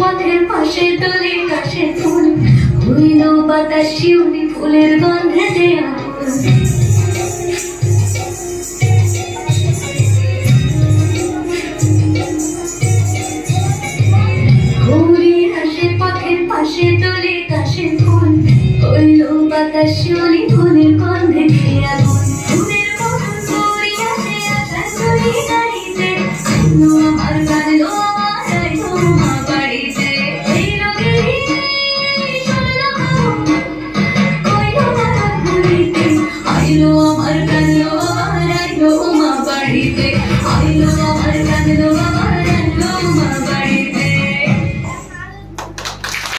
পথের পাশে তলে কাশে ফুল হইল বাতাস শিউলি ফুলের গন্ধে যে ঘুরির আসে পথের পাশে তলে কাশে ফুল হইল বাতাস শিউলি ফুলের গন্ধে ঘেরা ফুলের মন করিয়া সে আশা করি গাড়িতে